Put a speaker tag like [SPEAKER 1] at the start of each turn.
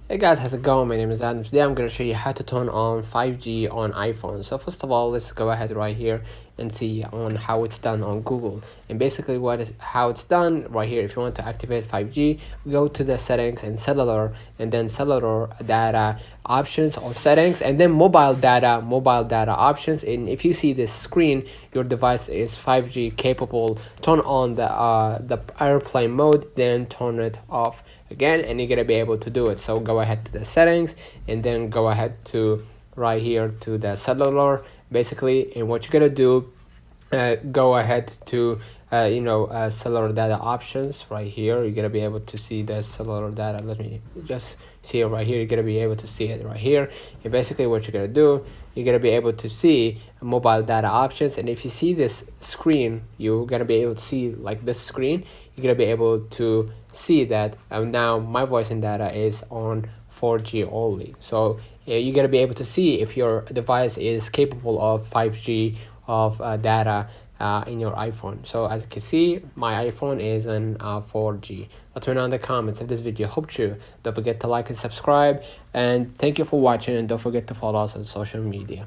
[SPEAKER 1] Hey guys, how's it going? My name is Adam. Today I'm going to show you how to turn on 5G on iPhone. So first of all, let's go ahead right here and see on how it's done on Google. And basically how it's done right here. If you want to activate 5G, go to the settings and cellular, and then cellular data options or settings, and then mobile data options. And if you see this screen, your device is 5G capable, turn on the airplane mode, then turn it off again, and you're gonna be able to do it. So go ahead to the settings and then go ahead to right here to the cellular basically, and what you're gonna do, go ahead to cellular data options right here. You're gonna be able to see the cellular data. Let me just see it right here. You're gonna be able to see it right here, and basically what you're gonna do, you're gonna be able to see mobile data options. And if you see this screen, you're gonna be able to see like this screen. You're gonna be able to see that now my voice and data is on 4G only. So you're gonna be able to see if your device is capable of 5G of data in your iPhone. So as you can see, my iPhone is in 4G. Let me know in the comments if this video helped you. Don't forget to like and subscribe, and thank you for watching, and don't forget to follow us on social media.